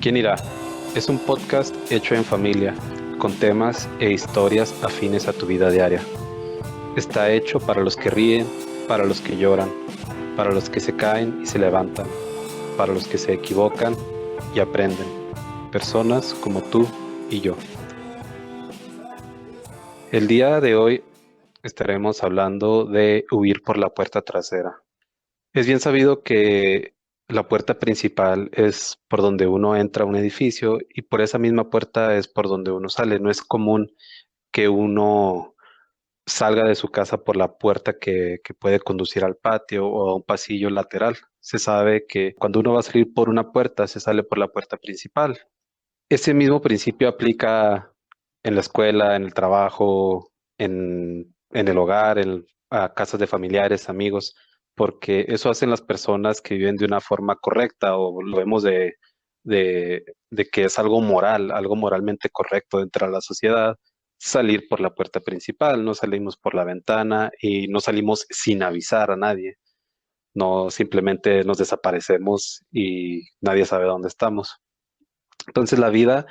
¿Quién irá? Es un podcast hecho en familia, con temas e historias afines a tu vida diaria. Está hecho para los que ríen, para los que lloran, para los que se caen y se levantan, para los que se equivocan y aprenden. Personas como tú y yo. El día de hoy estaremos hablando de huir por la puerta trasera. Es bien sabido que la puerta principal es por donde uno entra a un edificio y por esa misma puerta es por donde uno sale. No es común que uno salga de su casa por la puerta que puede conducir al patio o a un pasillo lateral. Se sabe que cuando uno va a salir por una puerta, se sale por la puerta principal. Ese mismo principio aplica en la escuela, en el trabajo, en el hogar, a casas de familiares, amigos, porque eso hacen las personas que viven de una forma correcta o lo vemos de que es algo moral, algo moralmente correcto dentro de la sociedad, salir por la puerta principal, no salimos por la ventana y no salimos sin avisar a nadie, no simplemente nos desaparecemos y nadie sabe dónde estamos. Entonces la vida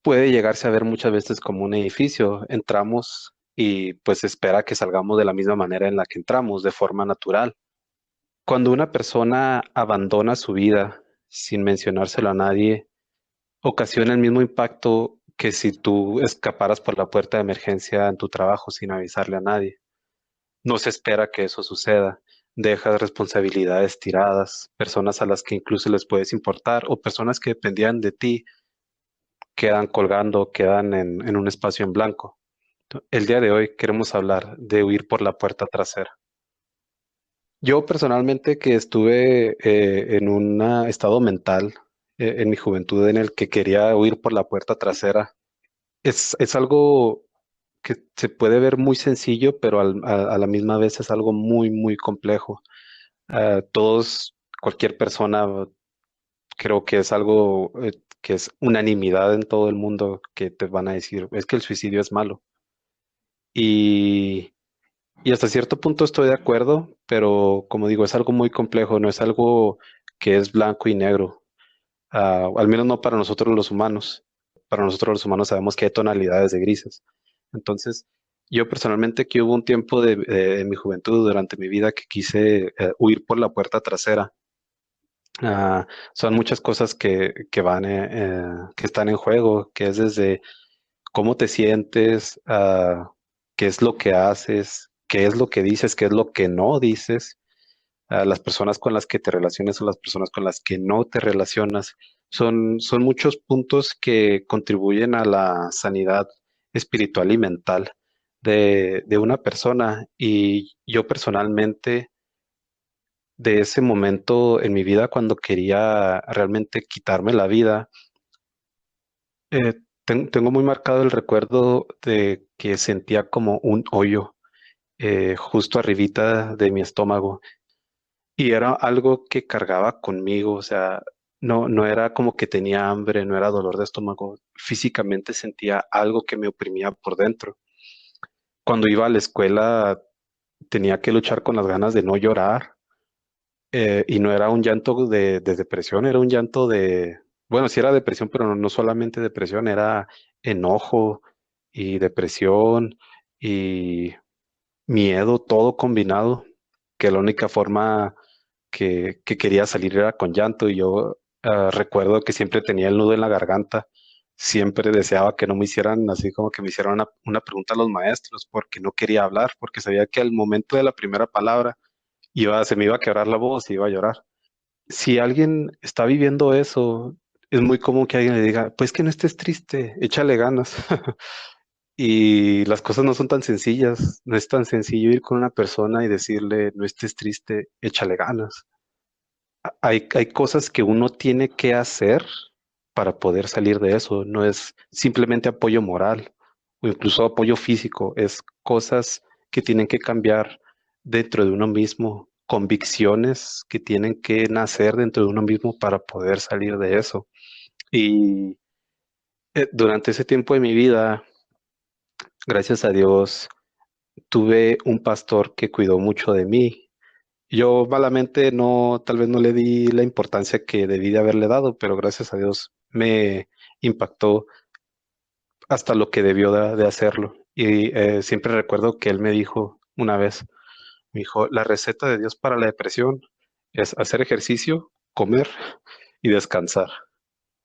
puede llegarse a ver muchas veces como un edificio. Entramos y pues se espera que salgamos de la misma manera en la que entramos, de forma natural. Cuando una persona abandona su vida sin mencionárselo a nadie, ocasiona el mismo impacto que si tú escaparas por la puerta de emergencia en tu trabajo sin avisarle a nadie. No se espera que eso suceda. Dejas responsabilidades tiradas, personas a las que incluso les puedes importar o personas que dependían de ti quedan colgando, quedan en un espacio en blanco. El día de hoy queremos hablar de huir por la puerta trasera. Yo personalmente que estuve en un estado mental en mi juventud en el que quería huir por la puerta trasera, es algo que se puede ver muy sencillo, pero a la misma vez es algo muy, muy complejo. Cualquier persona, creo que es algo que es unanimidad en todo el mundo que te van a decir, es que el suicidio es malo. Y, y hasta cierto punto estoy de acuerdo, pero como digo, es algo muy complejo, no es algo que es blanco y negro. Al menos no para nosotros los humanos. Para nosotros los humanos sabemos que hay tonalidades de grises. Entonces, yo personalmente que hubo un tiempo en mi juventud, durante mi vida, que quise huir por la puerta trasera. Son muchas cosas que están en juego, que es desde cómo te sientes, qué es lo que haces, qué es lo que dices, qué es lo que no dices, las personas con las que te relacionas o las personas con las que no te relacionas. Son muchos puntos que contribuyen a la sanidad espiritual y mental de una persona. Y yo personalmente, de ese momento en mi vida, cuando quería realmente quitarme la vida, eh, tengo muy marcado el recuerdo de que sentía como un hoyo justo arribita de mi estómago y era algo que cargaba conmigo, o sea, no era como que tenía hambre, no era dolor de estómago, físicamente sentía algo que me oprimía por dentro. Cuando iba a la escuela tenía que luchar con las ganas de no llorar y no era un llanto de depresión, era un llanto bueno, sí era depresión, pero no solamente depresión, era enojo y depresión y miedo, todo combinado, que la única forma que quería salir era con llanto y yo recuerdo que siempre tenía el nudo en la garganta, siempre deseaba que no me hicieran así como que me hicieran una pregunta a los maestros porque no quería hablar, porque sabía que al momento de la primera palabra se me iba a quebrar la voz y iba a llorar. Si alguien está viviendo eso, es muy común que alguien le diga, pues que no estés triste, échale ganas. Y las cosas no son tan sencillas, no es tan sencillo ir con una persona y decirle, no estés triste, échale ganas. Hay cosas que uno tiene que hacer para poder salir de eso, no es simplemente apoyo moral o incluso apoyo físico, es cosas que tienen que cambiar dentro de uno mismo, convicciones que tienen que nacer dentro de uno mismo para poder salir de eso. Y durante ese tiempo de mi vida, gracias a Dios, tuve un pastor que cuidó mucho de mí, Yo malamente no, tal vez no le di la importancia que debí de haberle dado, pero gracias a Dios me impactó hasta lo que debió de hacerlo. Y siempre recuerdo que él me dijo una vez, me dijo, la receta de Dios para la depresión es hacer ejercicio, comer y descansar.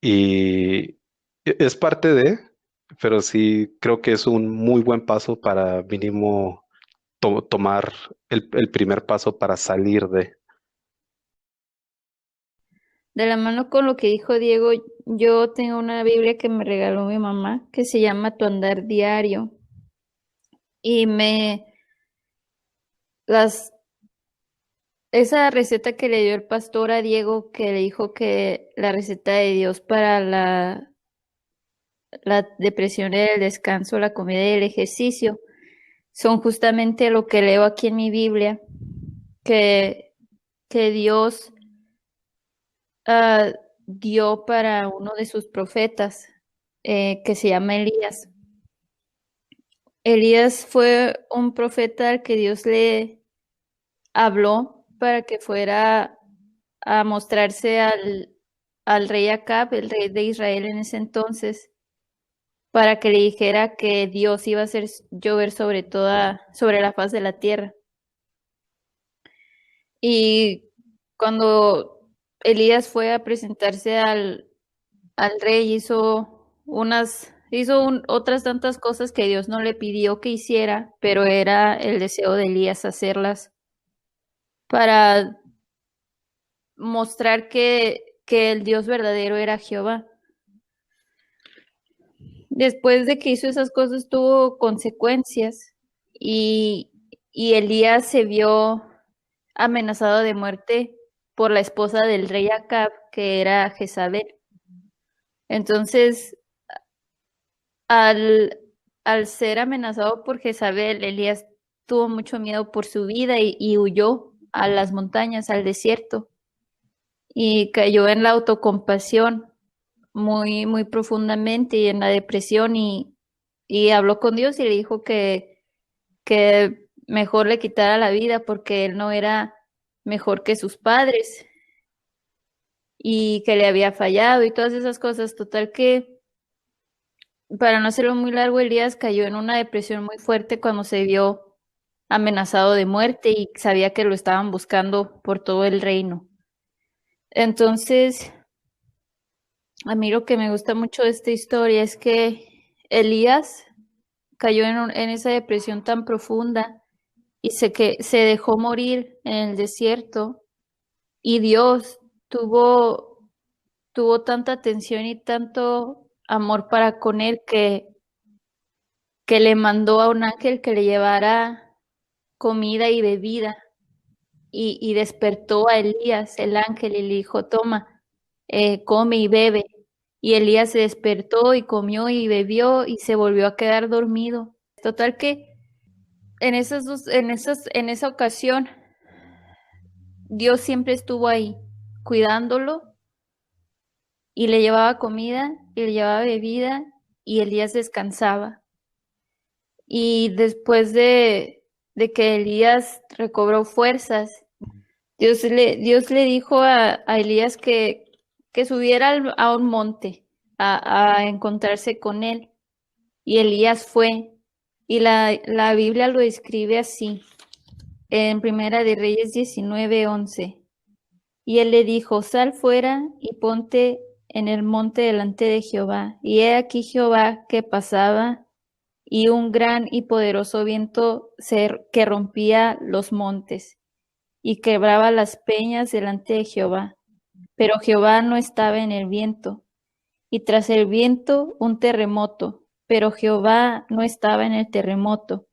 Y es parte de, pero sí creo que es un muy buen paso para mínimo tomar el primer paso para salir de. De la mano con lo que dijo Diego, yo tengo una Biblia que me regaló mi mamá que se llama Tu Andar Diario y las esa receta que le dio el pastor a Diego, que le dijo que la receta de Dios para la depresión era el descanso, la comida y el ejercicio, son justamente lo que leo aquí en mi Biblia, que, que Dios dio para uno de sus profetas, que se llama Elías. Elías fue un profeta al que Dios le habló para que fuera a mostrarse al rey Acab, el rey de Israel en ese entonces, para que le dijera que Dios iba a hacer llover sobre la faz de la tierra. Y cuando Elías fue a presentarse al rey, otras tantas cosas que Dios no le pidió que hiciera, pero era el deseo de Elías hacerlas para mostrar que el Dios verdadero era Jehová. Después de que hizo esas cosas tuvo consecuencias y, y Elías se vio amenazado de muerte por la esposa del rey Acab, que era Jezabel. Entonces, al, al ser amenazado por Jezabel, Elías tuvo mucho miedo por su vida y huyó a las montañas, al desierto, y cayó en la autocompasión muy, muy profundamente y en la depresión y habló con Dios y le dijo que mejor le quitara la vida porque él no era mejor que sus padres y que le había fallado y todas esas cosas. Total que, para no hacerlo muy largo, Elías cayó en una depresión muy fuerte cuando se vio amenazado de muerte y sabía que lo estaban buscando por todo el reino. Entonces, a mí lo que me gusta mucho de esta historia es que Elías cayó en esa depresión tan profunda y que se dejó morir en el desierto y Dios tuvo, tuvo tanta atención y tanto amor para con él que le mandó a un ángel que le llevara comida y bebida y despertó a Elías, el ángel, y le dijo, toma, come y bebe. Y Elías se despertó y comió y bebió y se volvió a quedar dormido. Total que en esa ocasión, Dios siempre estuvo ahí, cuidándolo y le llevaba comida y le llevaba bebida y Elías descansaba. Y después de que Elías recobró fuerzas, Dios le dijo a Elías que subiera a un monte a encontrarse con él. Y Elías fue. Y la Biblia lo describe así, en Primera de Reyes 19:11. Y él le dijo, sal fuera y ponte en el monte delante de Jehová. Y he aquí Jehová que pasaba, y un gran y poderoso viento que rompía los montes y quebraba las peñas delante de Jehová. Pero Jehová no estaba en el viento. Y tras el viento un terremoto, pero Jehová no estaba en el terremoto.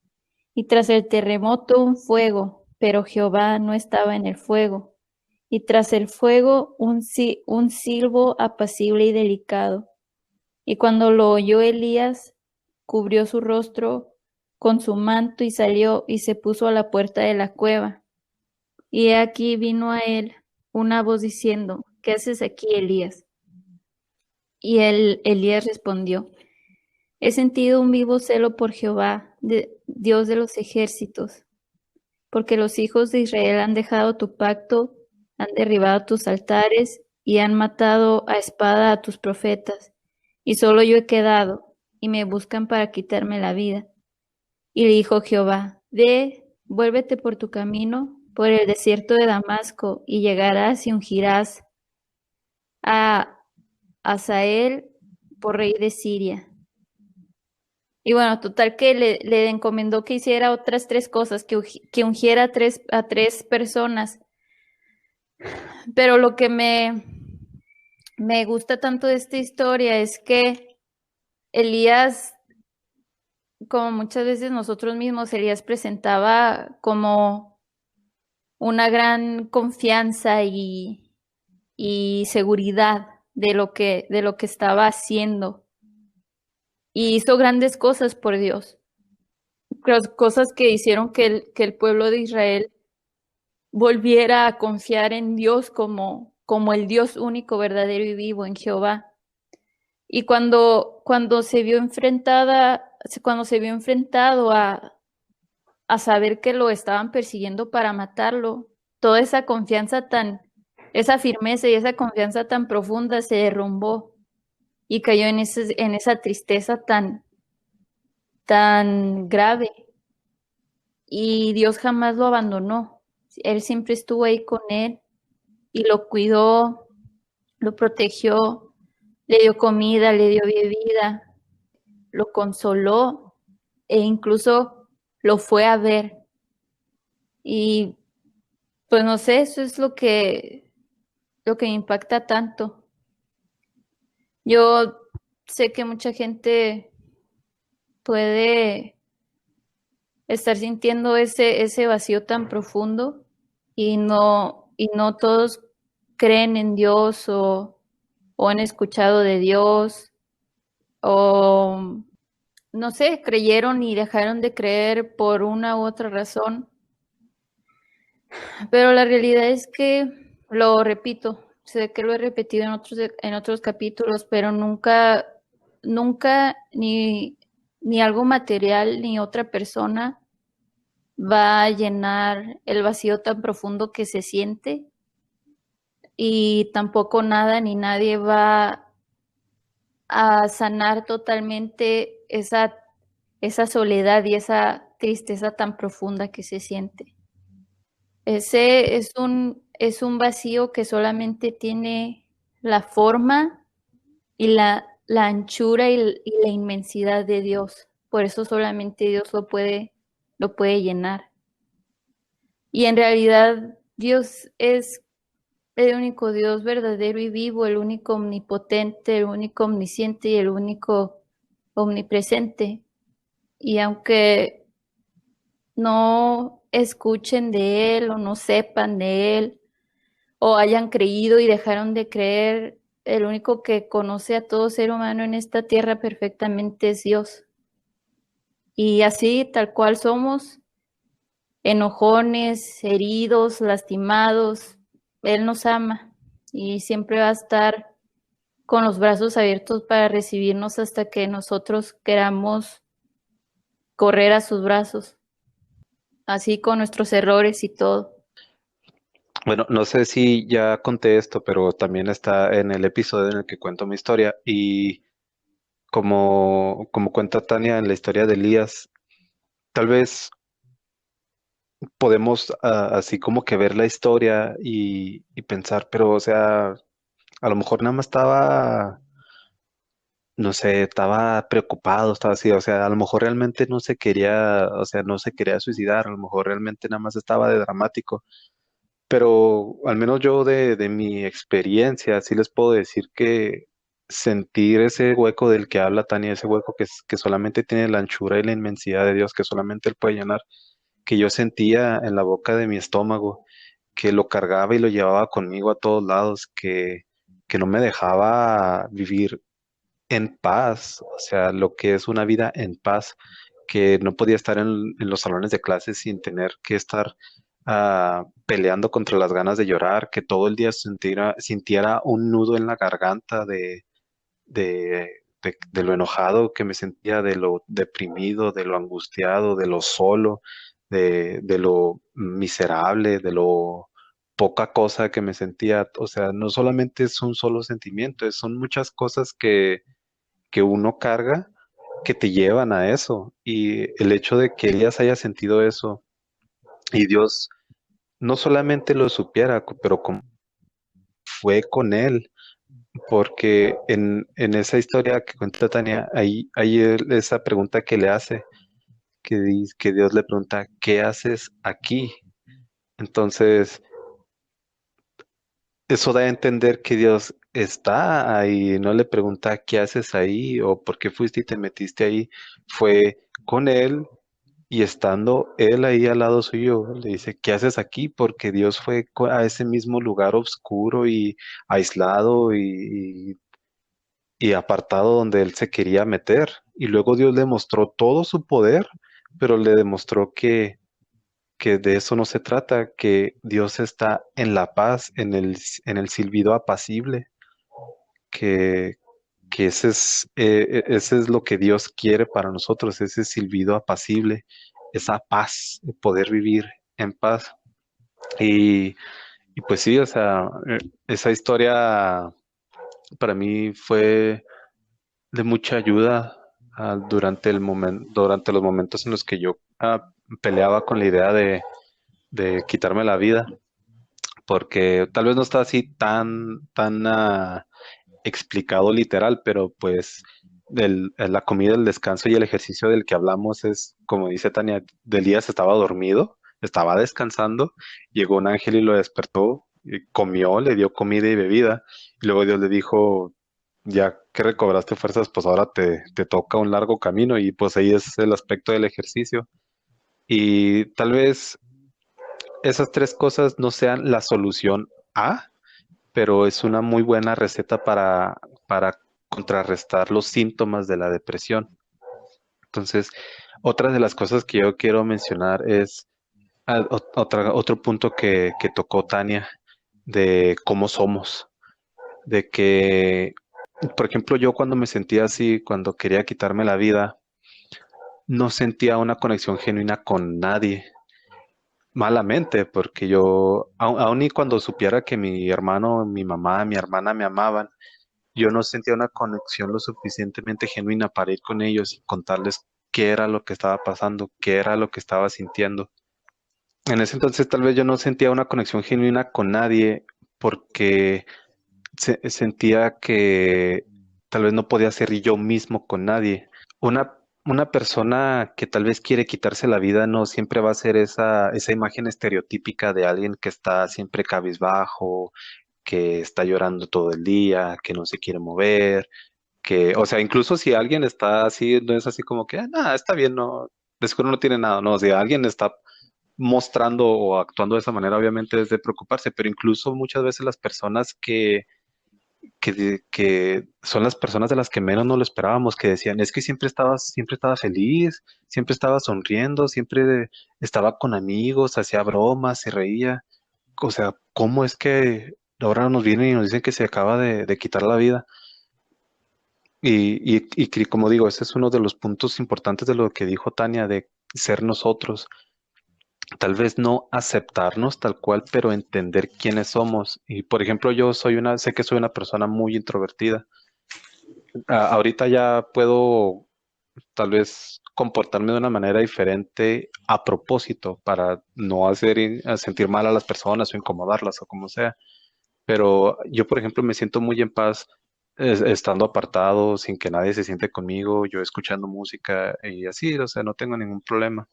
Y tras el terremoto un fuego, pero Jehová no estaba en el fuego. Y tras el fuego un silbo apacible y delicado. Y cuando lo oyó Elías, cubrió su rostro con su manto y salió y se puso a la puerta de la cueva. Y he aquí vino a él una voz diciendo, ¿qué haces aquí, Elías? Y Elías respondió, he sentido un vivo celo por Jehová, Dios de los ejércitos, porque los hijos de Israel han dejado tu pacto, han derribado tus altares y han matado a espada a tus profetas, y solo yo he quedado, y me buscan para quitarme la vida. Y le dijo Jehová, ve, vuélvete por tu camino, por el desierto de Damasco, y llegarás y ungirás a Hazael por rey de Siria. Y bueno, total que le encomendó que hiciera otras 3 cosas, que ungiera a tres personas. Pero lo que me gusta tanto de esta historia es que Elías, como muchas veces nosotros mismos, Elías presentaba como una gran confianza y seguridad de lo que estaba haciendo. Y hizo grandes cosas por Dios. Cosas que hicieron que el pueblo de Israel volviera a confiar en Dios como el Dios único, verdadero y vivo, en Jehová. Y cuando se vio enfrentado a saber que lo estaban persiguiendo para matarlo, toda esa esa firmeza y esa confianza tan profunda se derrumbó y cayó en esa tristeza tan grave. Y Dios jamás lo abandonó. Él siempre estuvo ahí con él y lo cuidó, lo protegió, le dio comida, le dio bebida, lo consoló e incluso lo fue a ver. Y pues no sé, eso es lo que me impacta tanto. Yo sé que mucha gente puede estar sintiendo ese vacío tan profundo y no todos creen en Dios o han escuchado de Dios o no sé, creyeron y dejaron de creer por una u otra razón. Pero la realidad es que, lo repito, sé que lo he repetido en otros capítulos, pero nunca ni algo material ni otra persona va a llenar el vacío tan profundo que se siente y tampoco nada ni nadie va a sanar totalmente esa soledad y esa tristeza tan profunda que se siente. Ese es un vacío que solamente tiene la forma y la anchura y la inmensidad de Dios. Por eso solamente Dios lo puede llenar. Y en realidad Dios es el único Dios verdadero y vivo, el único omnipotente, el único omnisciente y el único omnipresente. Y aunque no escuchen de Él o no sepan de Él o hayan creído y dejaron de creer, el único que conoce a todo ser humano en esta tierra perfectamente es Dios. Y así, tal cual somos, enojones, heridos, lastimados, Él nos ama y siempre va a estar con los brazos abiertos para recibirnos hasta que nosotros queramos correr a sus brazos, así con nuestros errores y todo. Bueno, no sé si ya conté esto, pero también está en el episodio en el que cuento mi historia y como cuenta Tania en la historia de Elías, tal vez podemos así como que ver la historia y pensar, pero o sea, a lo mejor nada más estaba, no sé, estaba preocupado, estaba así, o sea, a lo mejor realmente no se quería, o sea, no se quería suicidar, a lo mejor realmente nada más estaba de dramático. Pero al menos yo de mi experiencia, sí les puedo decir que sentir ese hueco del que habla Tania, ese hueco que solamente tiene la anchura y la inmensidad de Dios, que solamente Él puede llenar, que yo sentía en la boca de mi estómago, que lo cargaba y lo llevaba conmigo a todos lados, que no me dejaba vivir en paz, o sea, lo que es una vida en paz, que no podía estar en los salones de clases sin tener que estar peleando contra las ganas de llorar, que todo el día sintiera un nudo en la garganta de, de lo enojado que me sentía, de lo deprimido, de lo angustiado, de lo solo, de lo miserable, de lo poca cosa que me sentía. O sea, no solamente es un solo sentimiento, son muchas cosas que uno carga que te llevan a eso. Y el hecho de que Elías haya sentido eso y Dios no solamente lo supiera, pero como fue con él, porque en esa historia que cuenta Tania, hay esa pregunta que le hace, que Dios le pregunta, ¿qué haces aquí? Entonces, eso da a entender que Dios está ahí, no le pregunta, ¿qué haces ahí? O ¿por qué fuiste y te metiste ahí? Fue con él. Y estando él ahí al lado suyo, le dice, ¿qué haces aquí? Porque Dios fue a ese mismo lugar oscuro y aislado y apartado donde él se quería meter. Y luego Dios le mostró todo su poder, pero le demostró que de eso no se trata, que Dios está en la paz, en el silbido apacible, que, que ese es lo que Dios quiere para nosotros, ese silbido apacible, esa paz, poder vivir en paz. Y, y pues sí, o sea, esa historia para mí fue de mucha ayuda durante los momentos en los que yo peleaba con la idea de quitarme la vida, porque tal vez no está así tan explicado literal, pero pues la comida, el descanso y el ejercicio del que hablamos es, como dice Tania, Elías estaba dormido, estaba descansando, llegó un ángel y lo despertó, y comió, le dio comida y bebida, y luego Dios le dijo, ya que recobraste fuerzas, pues ahora te toca un largo camino, y pues ahí es el aspecto del ejercicio. Y tal vez esas tres cosas no sean la solución A, pero es una muy buena receta para contrarrestar los síntomas de la depresión. Entonces, otra de las cosas que yo quiero mencionar es otro punto que tocó Tania, de cómo somos, de que, por ejemplo, yo cuando me sentía así, cuando quería quitarme la vida, no sentía una conexión genuina con nadie. Malamente, porque yo, aun y cuando supiera que mi hermano, mi mamá, mi hermana me amaban, yo no sentía una conexión lo suficientemente genuina para ir con ellos y contarles qué era lo que estaba pasando, qué era lo que estaba sintiendo. En ese entonces tal vez yo no sentía una conexión genuina con nadie porque sentía que tal vez no podía ser yo mismo con nadie. Una persona que tal vez quiere quitarse la vida no siempre va a ser esa imagen estereotípica de alguien que está siempre cabizbajo, que está llorando todo el día, que no se quiere mover, o sea, incluso si alguien está así, no es así como que, nada, está bien, no, de seguro no tiene nada, no, o sea, alguien está mostrando o actuando de esa manera, obviamente es de preocuparse, pero incluso muchas veces las personas que son las personas de las que menos no lo esperábamos, que decían, es que siempre estaba feliz, siempre estaba sonriendo, siempre estaba con amigos, hacía bromas, se reía, o sea, ¿cómo es que ahora nos vienen y nos dicen que se acaba de quitar la vida? Y que, como digo, ese es uno de los puntos importantes de lo que dijo Tania, de ser nosotros. Tal vez no aceptarnos tal cual, pero entender quiénes somos. Y por ejemplo, sé que soy una persona muy introvertida. Ahorita ya puedo tal vez comportarme de una manera diferente a propósito para no a sentir mal a las personas o incomodarlas o como sea. Pero yo, por ejemplo, me siento muy en paz estando apartado, sin que nadie se siente conmigo, yo escuchando música y así, o sea, no tengo ningún problema.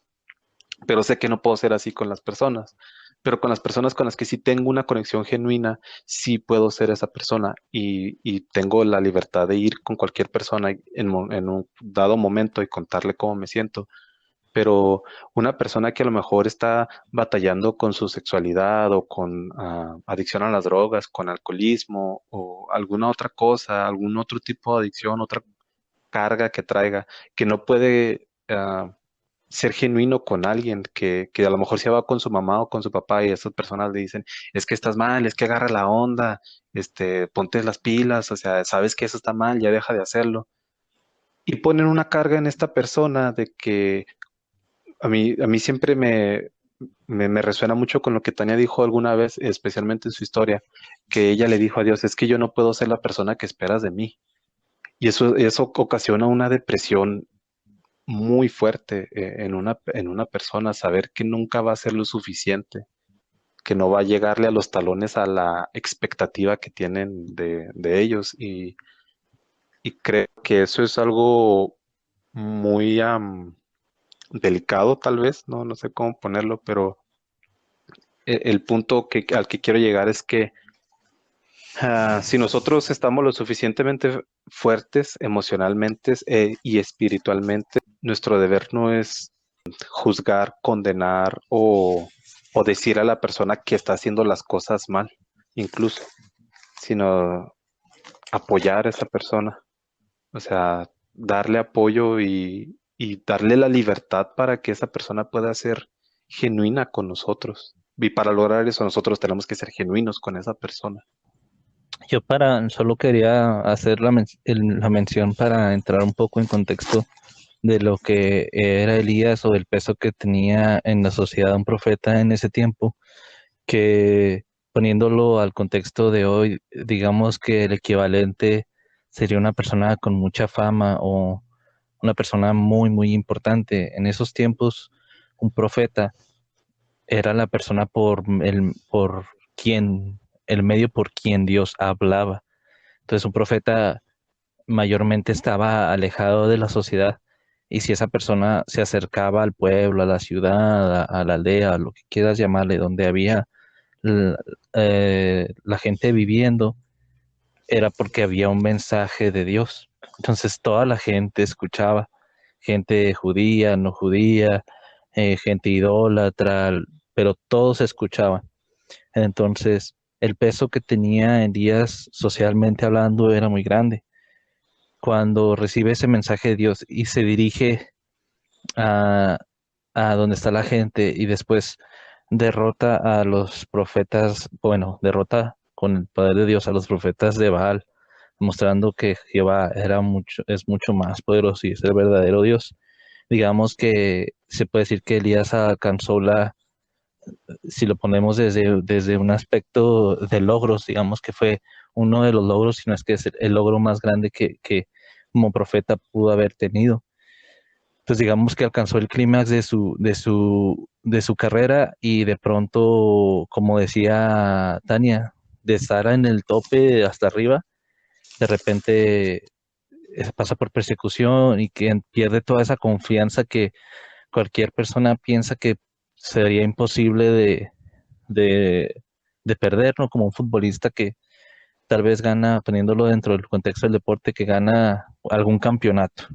Pero sé que no puedo ser así con las personas. Pero con las personas con las que sí tengo una conexión genuina, sí puedo ser esa persona y tengo la libertad de ir con cualquier persona en un dado momento y contarle cómo me siento. Pero una persona que a lo mejor está batallando con su sexualidad o con adicción a las drogas, con alcoholismo o alguna otra cosa, algún otro tipo de adicción, otra carga que traiga, que no puede ser genuino con alguien, que a lo mejor se va con su mamá o con su papá y esas personas le dicen, es que estás mal, es que agarra la onda, ponte las pilas, o sea, sabes que eso está mal, ya deja de hacerlo. Y ponen una carga en esta persona de que a mí siempre me resuena mucho con lo que Tania dijo alguna vez, especialmente en su historia, que ella le dijo a Dios, es que yo no puedo ser la persona que esperas de mí. Y eso ocasiona una depresión muy fuerte en una persona, saber que nunca va a ser lo suficiente, que no va a llegarle a los talones a la expectativa que tienen de ellos. Y creo que eso es algo muy delicado, tal vez, no sé cómo ponerlo, pero el punto al que quiero llegar es que si nosotros estamos lo suficientemente fuertes emocionalmente y espiritualmente, nuestro deber no es juzgar, condenar o decir a la persona que está haciendo las cosas mal, incluso, sino apoyar a esa persona, o sea, darle apoyo y darle la libertad para que esa persona pueda ser genuina con nosotros. Y para lograr eso nosotros tenemos que ser genuinos con esa persona. Yo solo quería hacer la mención para entrar un poco en contexto de lo que era Elías o el peso que tenía en la sociedad un profeta en ese tiempo, que poniéndolo al contexto de hoy, digamos que el equivalente sería una persona con mucha fama o una persona muy, muy importante. En esos tiempos, un profeta era la persona por quien, el medio por quien Dios hablaba. Entonces, un profeta mayormente estaba alejado de la sociedad y si esa persona se acercaba al pueblo, a la ciudad, a la aldea, a lo que quieras llamarle, donde había la, la gente viviendo, era porque había un mensaje de Dios. Entonces toda la gente escuchaba, gente judía, no judía, gente idólatra, pero todos escuchaban. Entonces el peso que tenía en días socialmente hablando era muy grande. Cuando recibe ese mensaje de Dios y se dirige a, a donde está la gente y después derrota a los profetas, bueno, derrota con el poder de Dios a los profetas de Baal, mostrando que Jehová es mucho más poderoso y es el verdadero Dios. Digamos que se puede decir que Elías alcanzó si lo ponemos desde un aspecto de logros, digamos que fue uno de los logros, si no es que es el logro más grande que como profeta pudo haber tenido. Pues digamos que alcanzó el clímax de su carrera y de pronto, como decía Tania, de estar en el tope hasta arriba, de repente pasa por persecución y que pierde toda esa confianza que cualquier persona piensa que sería imposible de, de perder, ¿no? Como un futbolista que tal vez gana, poniéndolo dentro del contexto del deporte, que gana algún campeonato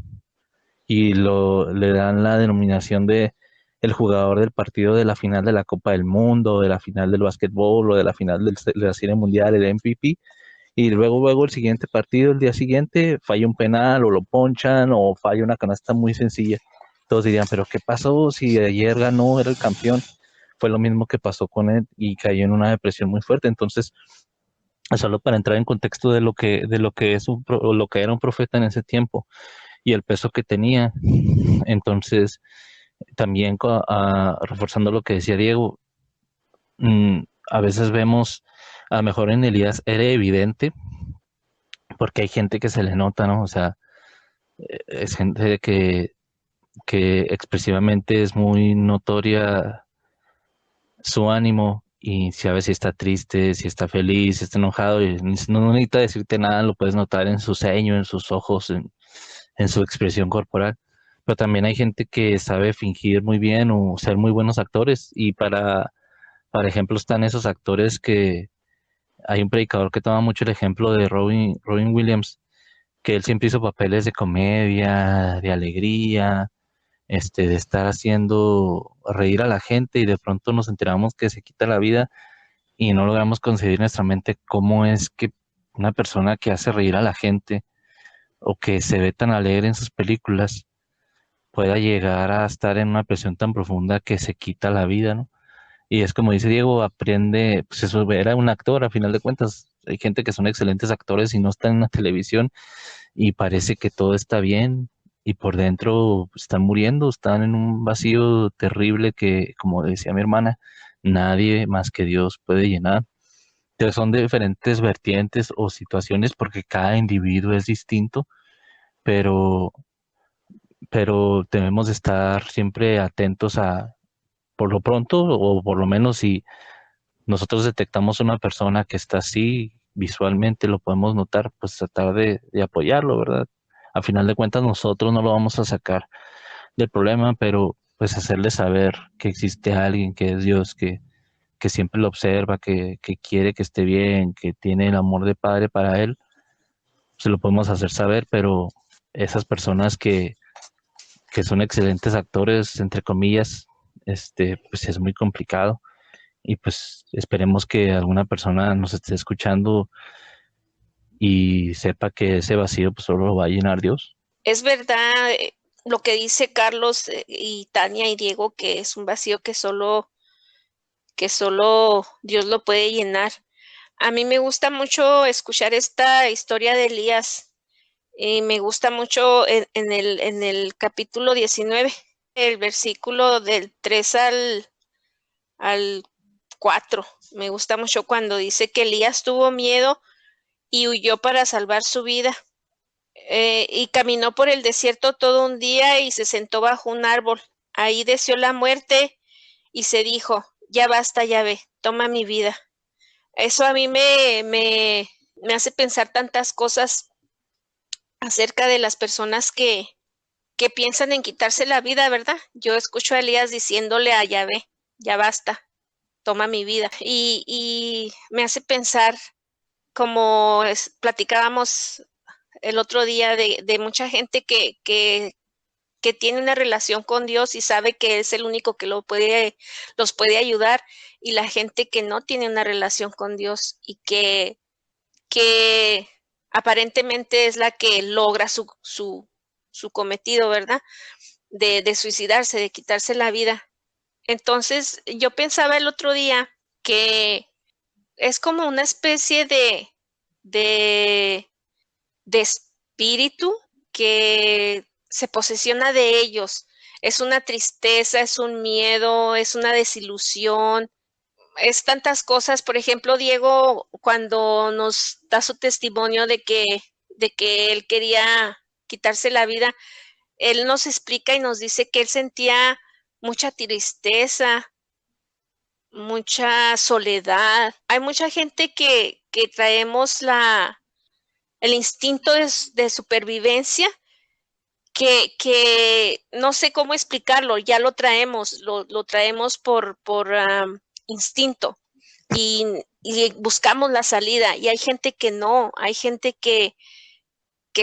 y le dan la denominación de el jugador del partido de la final de la Copa del Mundo, de la final del básquetbol o de la final de la Serie Mundial, el MVP, y luego el siguiente partido, el día siguiente, falla un penal o lo ponchan o falla una canasta muy sencilla. Todos dirían, pero ¿qué pasó si ayer ganó, era el campeón? Fue lo mismo que pasó con él y cayó en una depresión muy fuerte. Entonces, solo para entrar en contexto de lo que es o lo que era un profeta en ese tiempo y el peso que tenía. Entonces, también reforzando lo que decía Diego, a veces vemos, a lo mejor en Elías era evidente, porque hay gente que se le nota, ¿no? O sea, es gente que expresivamente es muy notoria su ánimo y si a veces está triste, si está feliz, si está enojado, y no necesita decirte nada, lo puedes notar en su ceño, en sus ojos, en su expresión corporal. Pero también hay gente que sabe fingir muy bien o ser muy buenos actores y para ejemplo están esos actores que hay un predicador que toma mucho el ejemplo de Robin Williams, que él siempre hizo papeles de comedia, de alegría, de estar haciendo reír a la gente y de pronto nos enteramos que se quita la vida y no logramos concebir en nuestra mente cómo es que una persona que hace reír a la gente o que se ve tan alegre en sus películas pueda llegar a estar en una presión tan profunda que se quita la vida, ¿no? Y es como dice Diego, aprende, pues eso era un actor a final de cuentas. Hay gente que son excelentes actores y no están en la televisión y parece que todo está bien y por dentro pues, están muriendo, están en un vacío terrible que, como decía mi hermana, nadie más que Dios puede llenar. Entonces son diferentes vertientes o situaciones porque cada individuo es distinto, pero, pero debemos de estar siempre atentos a, por lo pronto, o por lo menos si nosotros detectamos una persona que está así, visualmente lo podemos notar, pues tratar de apoyarlo, ¿verdad? A final de cuentas nosotros no lo vamos a sacar del problema, pero pues hacerle saber que existe alguien que es Dios, que siempre lo observa, que quiere que esté bien, que tiene el amor de padre para él, se lo podemos hacer saber, pero esas personas que son excelentes actores, entre comillas, pues es muy complicado. Y pues esperemos que alguna persona nos esté escuchando y sepa que ese vacío pues solo lo va a llenar Dios. Es verdad lo que dice Carlos y Tania y Diego, que es un vacío que solo Dios lo puede llenar. A mí me gusta mucho escuchar esta historia de Elías y me gusta mucho en el capítulo 19, el versículo del 3 al 4. Me gusta mucho cuando dice que Elías tuvo miedo y huyó para salvar su vida. Y caminó por el desierto todo un día y se sentó bajo un árbol. Ahí deseó la muerte y se dijo, ya basta, Yahvé, toma mi vida. Eso a mí me hace pensar tantas cosas acerca de las personas que piensan en quitarse la vida, ¿verdad? Yo escucho a Elías diciéndole a Yahvé, ya basta, toma mi vida. Y me hace pensar, como platicábamos el otro día, de mucha gente que tiene una relación con Dios y sabe que es el único que los puede ayudar, y la gente que no tiene una relación con Dios y que aparentemente es la que logra su cometido, ¿verdad? De suicidarse, de quitarse la vida. Entonces, yo pensaba el otro día que es como una especie de, de espíritu que se posesiona de ellos. Es una tristeza, es un miedo, es una desilusión, es tantas cosas. Por ejemplo, Diego, cuando nos da su testimonio de que él quería quitarse la vida, él nos explica y nos dice que él sentía mucha tristeza, mucha soledad. Hay mucha gente que traemos el instinto de supervivencia que no sé cómo explicarlo, ya lo traemos, lo traemos por instinto y buscamos la salida. Y hay gente que no, hay gente que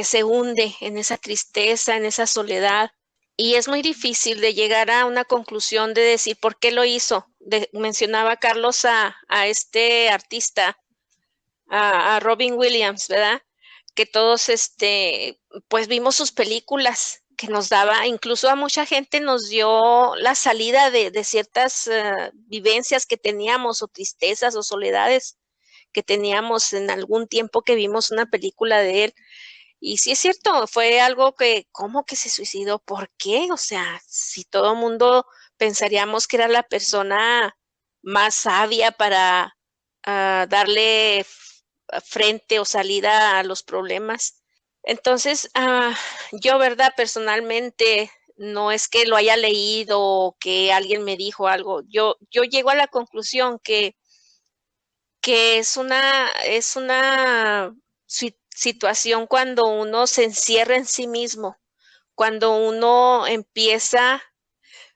se hunde en esa tristeza, en esa soledad. Y es muy difícil de llegar a una conclusión de decir por qué lo hizo. Mencionaba Carlos a este artista, a Robin Williams, ¿verdad? Que todos, pues vimos sus películas, que nos daba, incluso a mucha gente nos dio la salida de ciertas vivencias que teníamos, o tristezas o soledades que teníamos en algún tiempo que vimos una película de él. Y sí es cierto, fue algo que, ¿cómo que se suicidó? ¿Por qué? O sea, si todo el mundo pensaríamos que era la persona más sabia para darle frente o salida a los problemas. Entonces, yo, verdad, personalmente, no es que lo haya leído o que alguien me dijo algo. Yo llego a la conclusión que es una situación cuando uno se encierra en sí mismo, cuando uno empieza,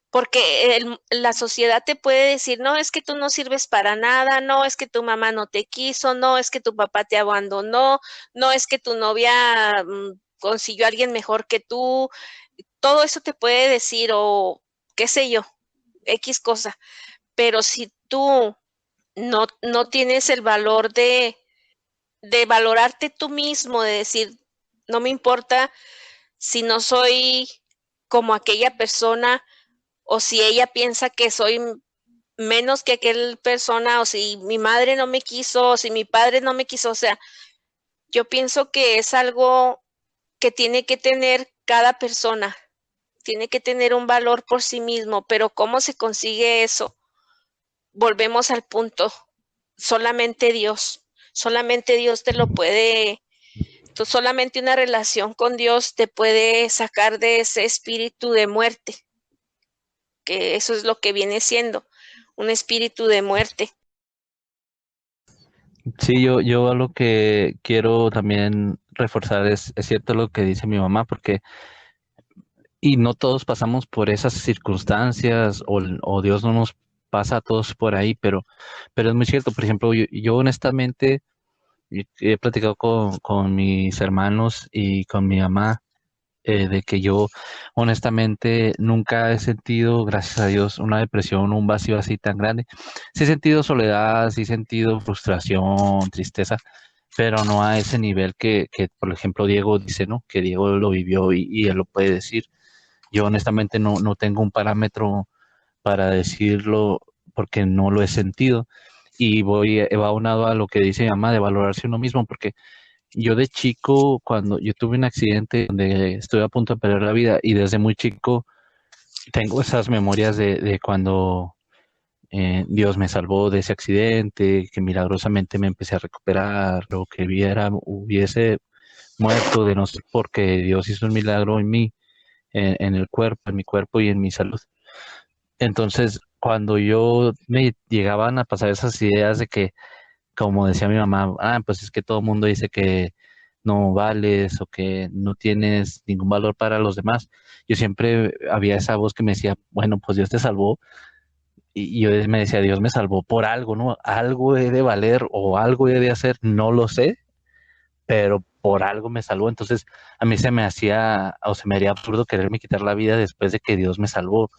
porque la sociedad te puede decir, no, es que tú no sirves para nada, no, es que tu mamá no te quiso, no, es que tu papá te abandonó, no, es que tu novia consiguió a alguien mejor que tú. Todo eso te puede decir, o qué sé yo, X cosa. Pero si tú no tienes el valor de valorarte tú mismo, de decir, no me importa si no soy como aquella persona, o si ella piensa que soy menos que aquella persona, o si mi madre no me quiso, o si mi padre no me quiso. O sea, yo pienso que es algo que tiene que tener cada persona. Tiene que tener un valor por sí mismo, pero ¿cómo se consigue eso? Volvemos al punto. Solamente Dios te lo puede, solamente una relación con Dios te puede sacar de ese espíritu de muerte, que eso es lo que viene siendo, un espíritu de muerte. Sí, yo lo que quiero también reforzar es cierto lo que dice mi mamá, porque, y no todos pasamos por esas circunstancias, o Dios no nos pasa a todos por ahí, pero es muy cierto. Por ejemplo, yo honestamente he platicado con mis hermanos y con mi mamá, de que yo honestamente nunca he sentido, gracias a Dios, una depresión o un vacío así tan grande. Sí he sentido soledad, sí he sentido frustración, tristeza, pero no a ese nivel que, por ejemplo, Diego dice, ¿no? Que Diego lo vivió y él lo puede decir. Yo honestamente no tengo un parámetro para decirlo porque no lo he sentido. Y va aunado a lo que dice mi mamá de valorarse uno mismo, porque yo de chico, cuando yo tuve un accidente donde estuve a punto de perder la vida, y desde muy chico tengo esas memorias de cuando Dios me salvó de ese accidente, que milagrosamente me empecé a recuperar, o que hubiese muerto de no ser porque Dios hizo un milagro en mí, en el cuerpo, en mi cuerpo y en mi salud. Entonces, cuando yo me llegaban a pasar esas ideas de que, como decía mi mamá, pues es que todo el mundo dice que no vales o que no tienes ningún valor para los demás. Yo siempre había esa voz que me decía, bueno, pues Dios te salvó, y yo me decía, Dios me salvó por algo, ¿no? Algo he de valer o algo he de hacer, no lo sé, pero por algo me salvó. Entonces, a mí se me hacía, o se me haría absurdo quererme quitar la vida después de que Dios me salvó.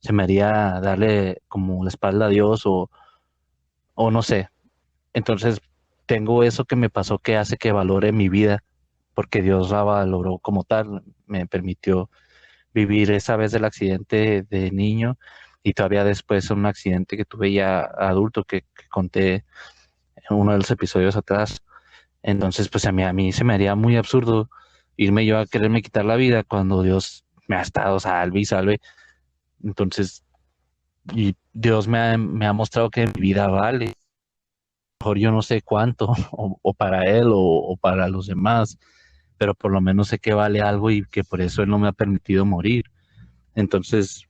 Se me haría darle como la espalda a Dios, o no sé. Entonces, tengo eso que me pasó que hace que valore mi vida, porque Dios la valoró como tal, me permitió vivir esa vez del accidente de niño, y todavía después un accidente que tuve ya adulto que conté en uno de los episodios atrás. Entonces, pues a mí se me haría muy absurdo irme yo a quererme quitar la vida cuando Dios me ha estado salve y salve. Entonces, y Dios me ha mostrado que mi vida vale. Mejor yo no sé cuánto, o para Él o para los demás, pero por lo menos sé que vale algo y que por eso Él no me ha permitido morir. Entonces,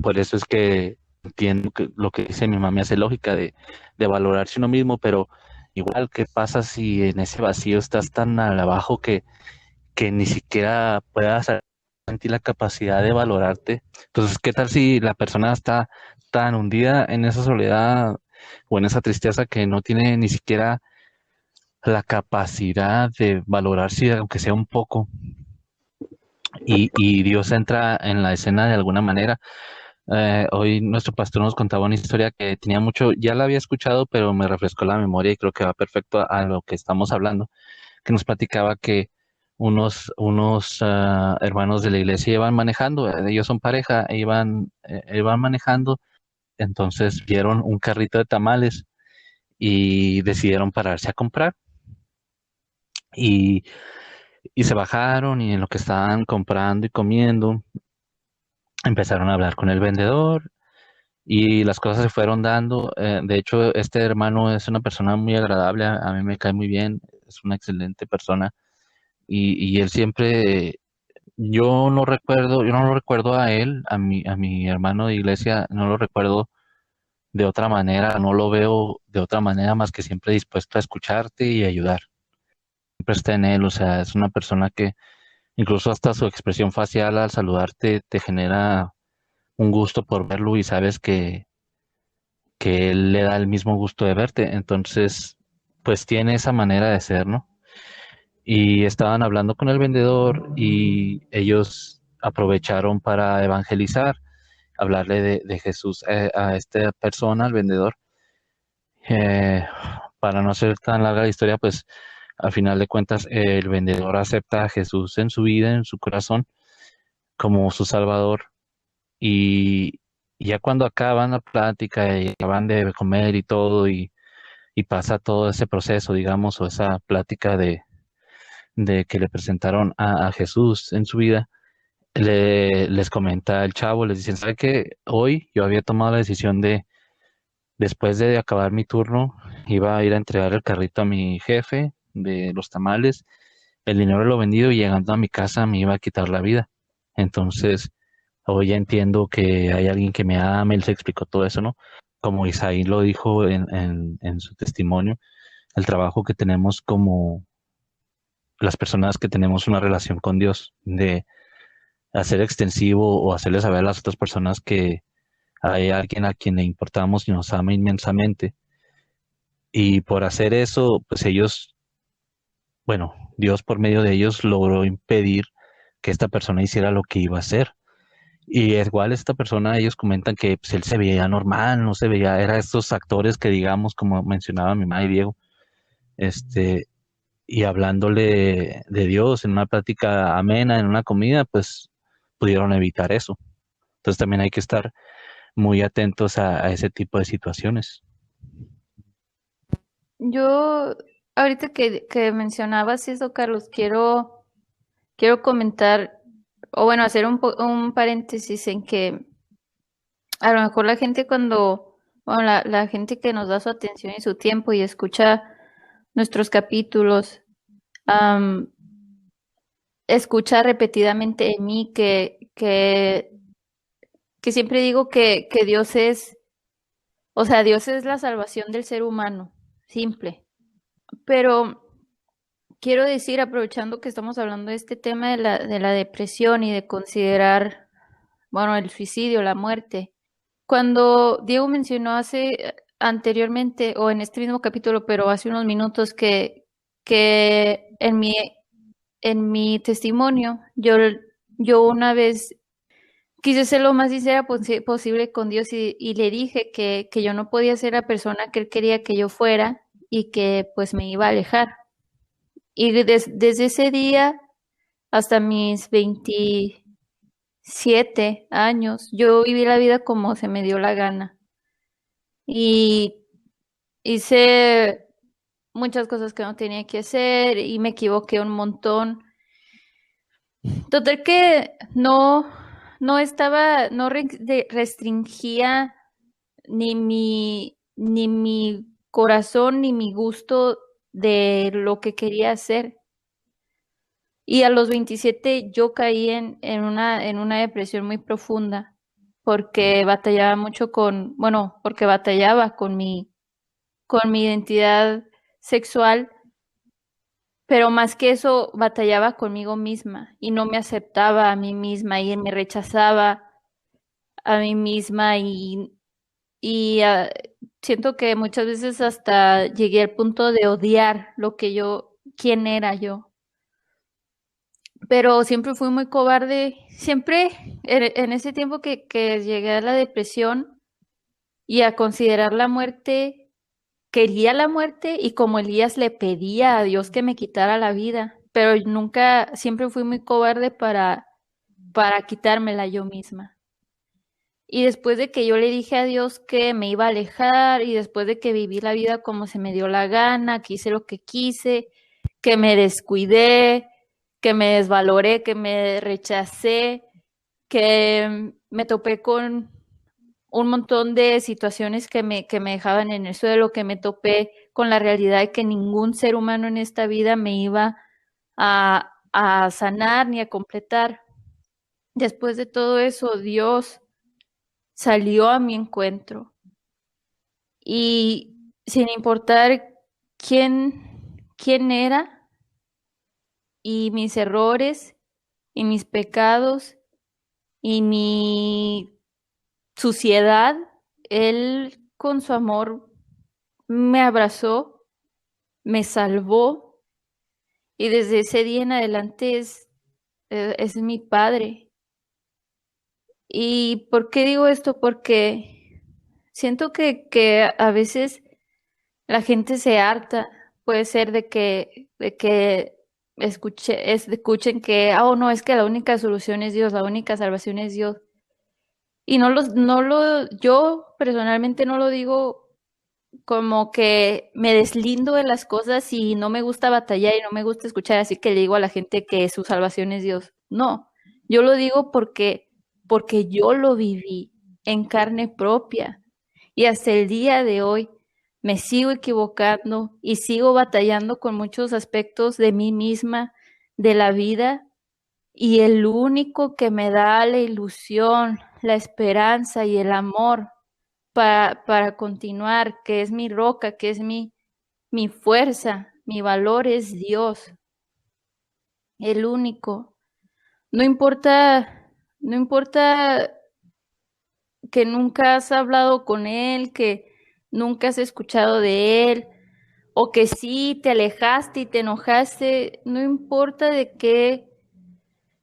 por eso es que entiendo que lo que dice mi mamá me hace lógica de valorarse uno mismo, pero igual, ¿qué pasa si en ese vacío estás tan al abajo que ni siquiera puedas sentir la capacidad de valorarte? Entonces, ¿qué tal si la persona está tan hundida en esa soledad o en esa tristeza que no tiene ni siquiera la capacidad de valorarse, aunque sea un poco, y Dios entra en la escena de alguna manera? Hoy nuestro pastor nos contaba una historia que tenía mucho, ya la había escuchado, pero me refrescó la memoria y creo que va perfecto a lo que estamos hablando, que nos platicaba que unos hermanos de la iglesia iban manejando, ellos son pareja, iban manejando, entonces vieron un carrito de tamales y decidieron pararse a comprar, y, y se bajaron, y en lo que estaban comprando y comiendo, empezaron a hablar con el vendedor. Y las cosas se fueron dando. De hecho, este hermano es una persona muy agradable, a mí me cae muy bien, es una excelente persona. Y él siempre, yo no lo recuerdo a él, a mi hermano de iglesia, no lo recuerdo de otra manera, no lo veo de otra manera más que siempre dispuesto a escucharte y ayudar. Siempre está en él, o sea, es una persona que incluso hasta su expresión facial al saludarte te genera un gusto por verlo, y sabes que él le da el mismo gusto de verte. Entonces, pues tiene esa manera de ser, ¿no? Y estaban hablando con el vendedor y ellos aprovecharon para evangelizar, hablarle de Jesús, a esta persona, al vendedor. Eh, para no hacer tan larga la historia, pues al final de cuentas el vendedor acepta a Jesús en su vida, en su corazón, como su Salvador. Y ya cuando acaban la plática y acaban de comer y todo, y pasa todo ese proceso, digamos, o esa plática de que le presentaron a Jesús en su vida, les comenta el chavo, les dicen, ¿sabe qué? Hoy yo había tomado la decisión de, después de acabar mi turno, iba a ir a entregar el carrito a mi jefe de los tamales, el dinero lo vendido y llegando a mi casa me iba a quitar la vida. Entonces, hoy ya entiendo que hay alguien que me ama, él se explicó todo eso, ¿no? Como Isaí lo dijo en su testimonio, el trabajo que tenemos como las personas que tenemos una relación con Dios, de hacer extensivo o hacerle saber a las otras personas que hay alguien a quien le importamos y nos ama inmensamente. Y por hacer eso, pues ellos, bueno, Dios por medio de ellos logró impedir que esta persona hiciera lo que iba a hacer. Y igual esta persona, ellos comentan que pues, él se veía normal, no se veía, era estos actores que digamos, como mencionaba mi madre Diego, este, y hablándole de Dios en una plática amena, en una comida, pues pudieron evitar eso. Entonces también hay que estar muy atentos a ese tipo de situaciones. Yo, ahorita que mencionabas eso, Carlos, quiero comentar, o bueno, hacer un paréntesis en que a lo mejor la gente bueno, la gente que nos da su atención y su tiempo y escucha nuestros capítulos, am, escucha repetidamente en mí que siempre digo que Dios o sea, Dios es la salvación del ser humano, simple. Pero quiero decir, aprovechando que estamos hablando de este tema de la depresión y de considerar, bueno, el suicidio, la muerte. Cuando Diego mencionó anteriormente, o en este mismo capítulo, pero hace unos minutos, que en mi testimonio, yo una vez quise ser lo más sincera posible con Dios y le dije que yo no podía ser la persona que Él quería que yo fuera y que pues me iba a alejar. Y desde ese día hasta mis 27 años, yo viví la vida como se me dio la gana. Y hice muchas cosas que no tenía que hacer y me equivoqué un montón. Total que no restringía ni mi corazón ni mi gusto de lo que quería hacer. Y a los 27 yo caí en una depresión muy profunda porque batallaba mucho porque batallaba con mi identidad sexual, pero más que eso, batallaba conmigo misma y no me aceptaba a mí misma y me rechazaba a mí misma y siento que muchas veces hasta llegué al punto de odiar quién era yo. Pero siempre fui muy cobarde, siempre en ese tiempo que llegué a la depresión y a considerar la muerte, quería la muerte y como Elías le pedía a Dios que me quitara la vida, pero siempre fui muy cobarde para quitármela yo misma. Y después de que yo le dije a Dios que me iba a alejar y después de que viví la vida como se me dio la gana, que hice lo que quise, que me descuidé, que me desvaloré, que me rechacé, que me topé con un montón de situaciones que me dejaban en el suelo, que me topé con la realidad de que ningún ser humano en esta vida me iba a sanar ni a completar. Después de todo eso, Dios salió a mi encuentro y sin importar quién era y mis errores y mis pecados y mi suciedad, Él con su amor me abrazó, me salvó y desde ese día en adelante es mi Padre. ¿Y por qué digo esto? Porque siento que a veces la gente se harta, puede ser de que escuchen que, oh no, es que la única solución es Dios, la única salvación es Dios. Y yo personalmente no lo digo como que me deslindo de las cosas y no me gusta batallar y no me gusta escuchar, así que le digo a la gente que su salvación es Dios. No, yo lo digo porque yo lo viví en carne propia y hasta el día de hoy me sigo equivocando y sigo batallando con muchos aspectos de mí misma, de la vida, y el único que me da la ilusión, la esperanza y el amor para continuar, que es mi roca, que es mi fuerza, mi valor es Dios, el único. No importa, no importa que nunca has hablado con Él, que nunca has escuchado de Él, o que sí te alejaste y te enojaste, no importa de qué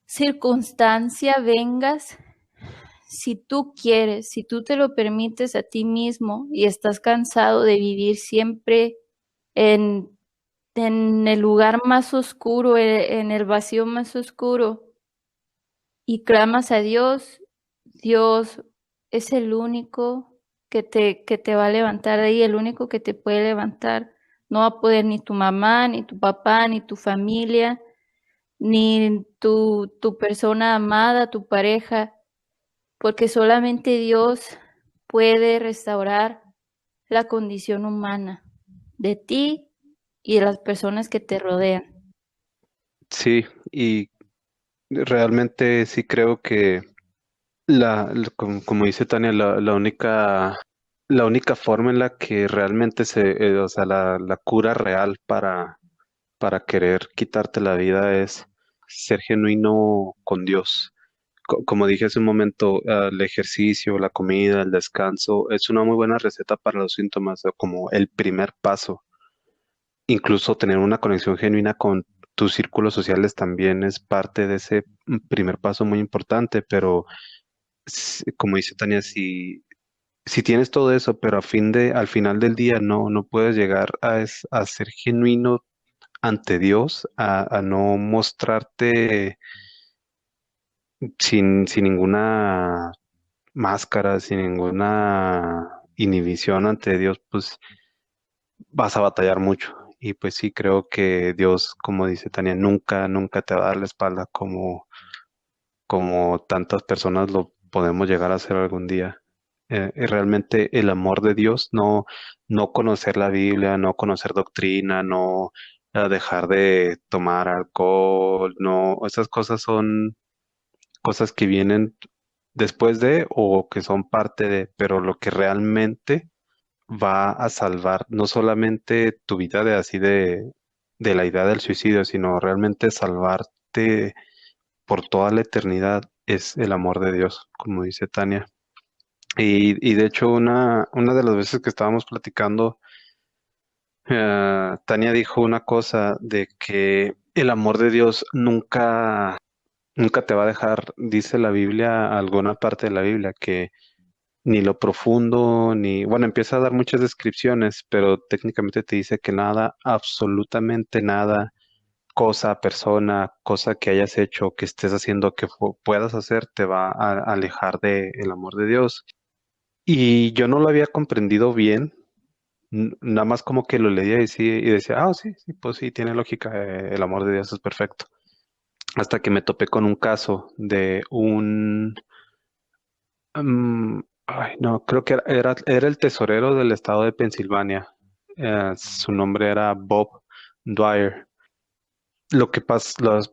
circunstancia vengas, si tú quieres, si tú te lo permites a ti mismo y estás cansado de vivir siempre en, en el lugar más oscuro, en el vacío más oscuro, y clamas a Dios, Dios es el único que te va a levantar de ahí, el único que te puede levantar. No va a poder ni tu mamá, ni tu papá, ni tu familia, ni tu persona amada, tu pareja, porque solamente Dios puede restaurar la condición humana de ti y de las personas que te rodean. Sí, y realmente sí creo que como dice Tania, la única forma en la que realmente o sea, la cura real para querer quitarte la vida es ser genuino con Dios. Como dije hace un momento, el ejercicio, la comida, el descanso, es una muy buena receta para los síntomas, o como el primer paso. Incluso tener una conexión genuina con tus círculos sociales también es parte de ese primer paso muy importante, pero como dice Tania, si tienes todo eso, pero al final del día no puedes llegar a ser genuino ante Dios, a no mostrarte sin ninguna máscara, sin ninguna inhibición ante Dios, pues vas a batallar mucho. Y pues sí, creo que Dios, como dice Tania, nunca te va a dar la espalda como tantas personas lo podemos llegar a hacer algún día. Y realmente el amor de Dios, no conocer la Biblia, no conocer doctrina, no dejar de tomar alcohol, no, esas cosas son cosas que vienen después de o que son parte de, pero lo que realmente va a salvar no solamente tu vida de la idea del suicidio, sino realmente salvarte por toda la eternidad es el amor de Dios, como dice Tania. Y de hecho, una de las veces que estábamos platicando, Tania dijo una cosa de que el amor de Dios nunca te va a dejar, dice la Biblia, alguna parte de la Biblia, que ni lo profundo, bueno, empieza a dar muchas descripciones, pero técnicamente te dice que nada, absolutamente nada, cosa, persona, cosa que hayas hecho, que estés haciendo, que puedas hacer, te va a alejar del amor de Dios. Y yo no lo había comprendido bien, nada más como que lo leía y decía, ah, sí, sí, pues sí, tiene lógica, el amor de Dios es perfecto. Hasta que me topé con un caso de ay, no, creo que era el tesorero del estado de Pensilvania. Su nombre era Bob Dwyer. Lo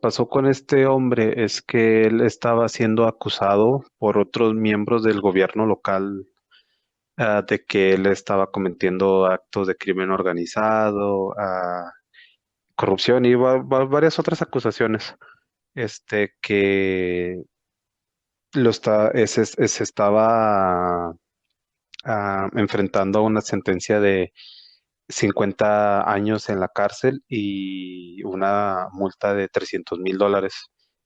pasó con este hombre es que él estaba siendo acusado por otros miembros del gobierno local, de que él estaba cometiendo actos de crimen organizado, corrupción y varias otras acusaciones, que se estaba enfrentando a una sentencia de 50 años en la cárcel y una multa de $300,000.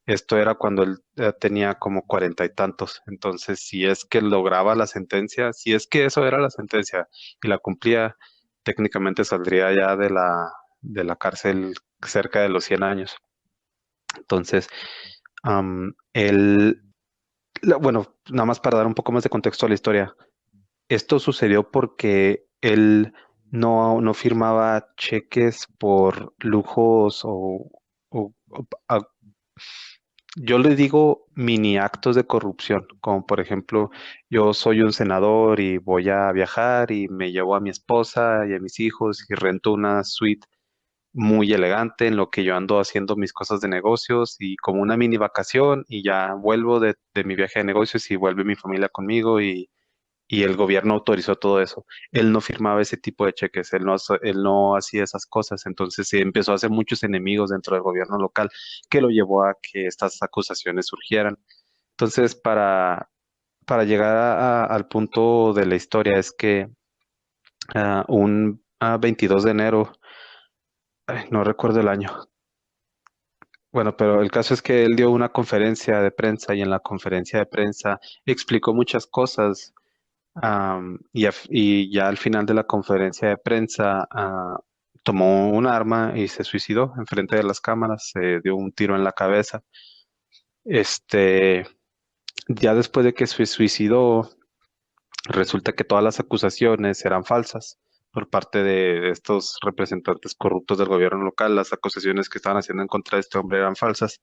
Esto era cuando él tenía como cuarenta y tantos. Entonces, si es que lograba la sentencia, si es que eso era la sentencia y la cumplía, técnicamente saldría ya de la cárcel cerca de los 100 años. Entonces, él, bueno, nada más para dar un poco más de contexto a la historia. Esto sucedió porque él no firmaba cheques por lujos o yo le digo mini actos de corrupción, como por ejemplo, yo soy un senador y voy a viajar y me llevo a mi esposa y a mis hijos y rento una suite muy elegante en lo que yo ando haciendo mis cosas de negocios y como una mini vacación y ya vuelvo de mi viaje de negocios y vuelve mi familia conmigo y el gobierno autorizó todo eso. Él no firmaba ese tipo de cheques, él no hacía esas cosas, entonces sí, empezó a hacer muchos enemigos dentro del gobierno local que lo llevó a que estas acusaciones surgieran. Entonces, para llegar al punto de la historia es que un 22 de enero, ay, no recuerdo el año. Bueno, pero el caso es que él dio una conferencia de prensa y en la conferencia de prensa explicó muchas cosas. Y ya al final de la conferencia de prensa, tomó un arma y se suicidó enfrente de las cámaras, se dio un tiro en la cabeza. Este, ya después de que se suicidó, resulta que todas las acusaciones eran falsas por parte de estos representantes corruptos del gobierno local. Las acusaciones que estaban haciendo en contra de este hombre eran falsas,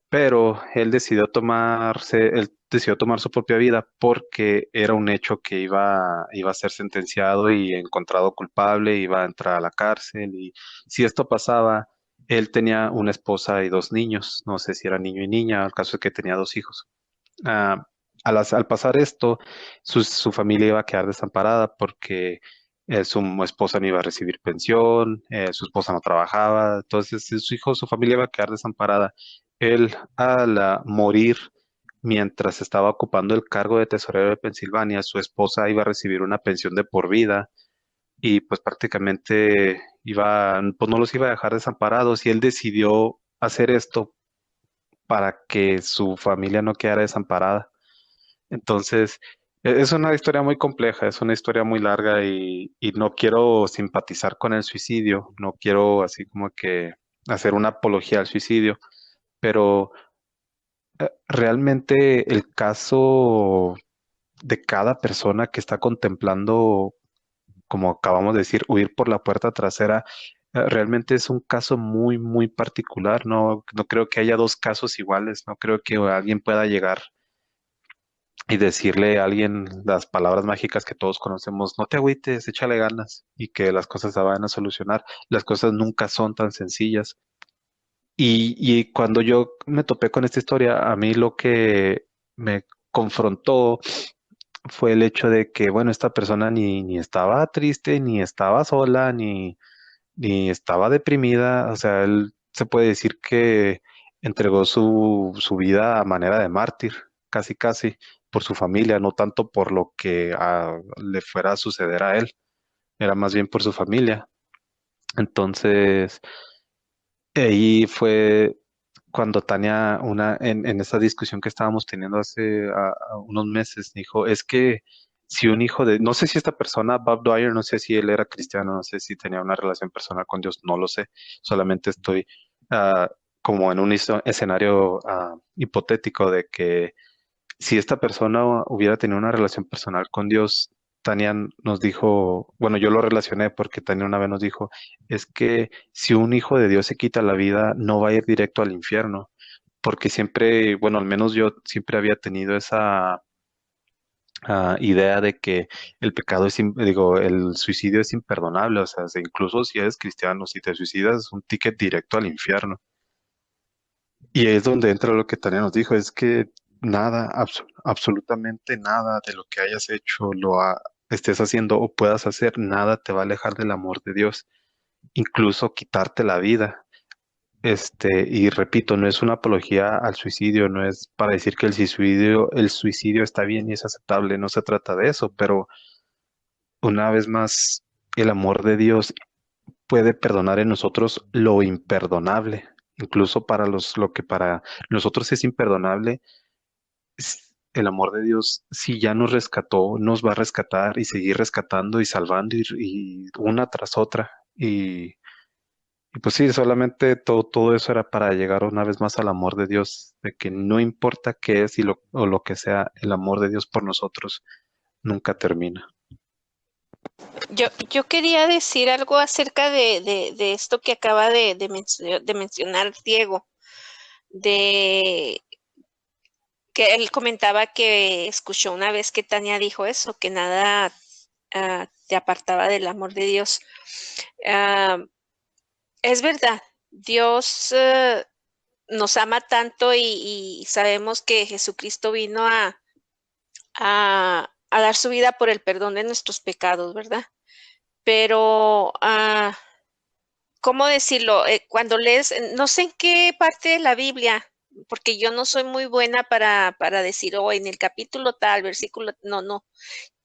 pero él decidió tomar su propia vida porque era un hecho que iba a ser sentenciado y encontrado culpable, iba a entrar a la cárcel y si esto pasaba, él tenía una esposa y dos niños, no sé si era niño y niña, el caso es que tenía dos hijos. Ah, al pasar esto, su familia iba a quedar desamparada porque su esposa no iba a recibir pensión, su esposa no trabajaba, entonces su hijo, su familia iba a quedar desamparada. Él, al morir, mientras estaba ocupando el cargo de tesorero de Pensilvania, su esposa iba a recibir una pensión de por vida y pues prácticamente pues no los iba a dejar desamparados y él decidió hacer esto para que su familia no quedara desamparada. Entonces, es una historia muy compleja, es una historia muy larga y no quiero simpatizar con el suicidio, no quiero así como que hacer una apología al suicidio, pero realmente el caso de cada persona que está contemplando, como acabamos de decir, huir por la puerta trasera, realmente es un caso muy, muy particular. No creo que haya dos casos iguales. No creo que alguien pueda llegar y decirle a alguien las palabras mágicas que todos conocemos, no te agüites, échale ganas y que las cosas se van a solucionar. Las cosas nunca son tan sencillas. Y cuando yo me topé con esta historia, a mí lo que me confrontó fue el hecho de que, bueno, esta persona ni estaba triste, ni estaba sola, ni estaba deprimida. O sea, él se puede decir que entregó su vida a manera de mártir, casi casi, por su familia, no tanto por lo que le fuera a suceder a él, era más bien por su familia. Entonces, ahí fue cuando Tania, en esa discusión que estábamos teniendo hace unos meses, dijo, es que si un hijo no sé si esta persona, Bob Dwyer, no sé si él era cristiano, no sé si tenía una relación personal con Dios, no lo sé, solamente estoy ah, como en un escenario hipotético de que si esta persona hubiera tenido una relación personal con Dios, Tania nos dijo, bueno, yo lo relacioné porque Tania una vez nos dijo, es que si un hijo de Dios se quita la vida, no va a ir directo al infierno, porque siempre, bueno, al menos yo siempre había tenido esa idea de que el pecado digo, el suicidio es imperdonable, o sea, incluso si eres cristiano, si te suicidas, es un ticket directo al infierno. Y es donde entra lo que Tania nos dijo, es que nada, absolutamente nada de lo que hayas hecho, estés haciendo o puedas hacer, nada te va a alejar del amor de Dios, incluso quitarte la vida. Y repito, no es una apología al suicidio, no es para decir que el suicidio está bien y es aceptable, no se trata de eso, pero una vez más, el amor de Dios puede perdonar en nosotros lo imperdonable, incluso lo que para nosotros es imperdonable, el amor de Dios, si ya nos rescató, nos va a rescatar y seguir rescatando y salvando y una tras otra. Y pues sí, solamente todo eso era para llegar una vez más al amor de Dios, de que no importa qué es o lo que sea, el amor de Dios por nosotros nunca termina. Yo quería decir algo acerca de esto que acaba de mencionar Diego, de que él comentaba que escuchó una vez que Tania dijo eso, que nada te apartaba del amor de Dios. Ah, es verdad, Dios nos ama tanto y sabemos que Jesucristo vino a dar su vida por el perdón de nuestros pecados, ¿verdad? Pero, ¿cómo decirlo? Cuando lees, no sé en qué parte de la Biblia, porque yo no soy muy buena para decir, oh, en el capítulo tal, versículo, no, no.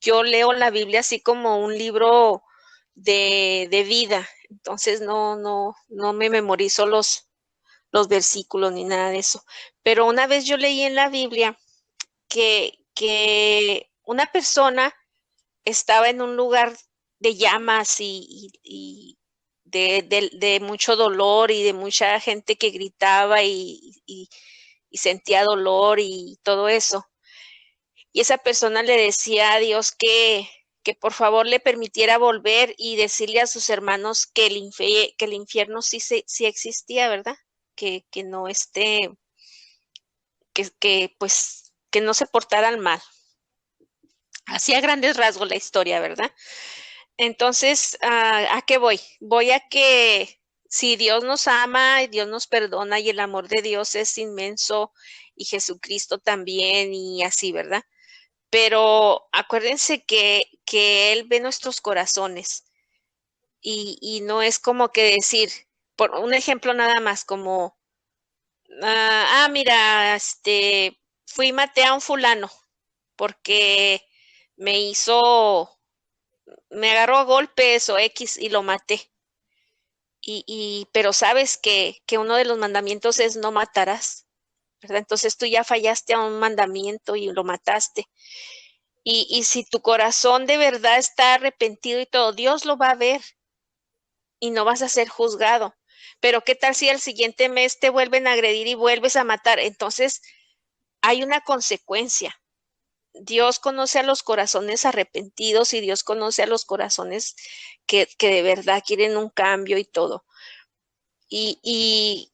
Yo leo la Biblia así como un libro de vida, entonces no me memorizo los versículos ni nada de eso. Pero una vez yo leí en la Biblia que una persona estaba en un lugar de llamas y de mucho dolor y de mucha gente que gritaba y sentía dolor y todo eso. Y esa persona le decía a Dios que por favor le permitiera volver y decirle a sus hermanos que que el infierno sí existía, ¿verdad? Que no pues que no se portaran mal. Así a grandes rasgos la historia, ¿verdad? Entonces, ¿a qué voy? Voy a que si Dios nos ama y Dios nos perdona y el amor de Dios es inmenso y Jesucristo también y así, ¿verdad? Pero acuérdense que Él ve nuestros corazones y no es como que decir, por un ejemplo nada más, como, mira, fui y maté a un fulano porque me me agarró a golpes o X y lo maté. Pero sabes que uno de los mandamientos es no matarás, ¿verdad? Entonces tú ya fallaste a un mandamiento y lo mataste. Y si tu corazón de verdad está arrepentido y todo, Dios lo va a ver y no vas a ser juzgado. Pero ¿qué tal si al siguiente mes te vuelven a agredir y vuelves a matar? Entonces hay una consecuencia. Dios conoce a los corazones arrepentidos y Dios conoce a los corazones que de verdad quieren un cambio y todo. Y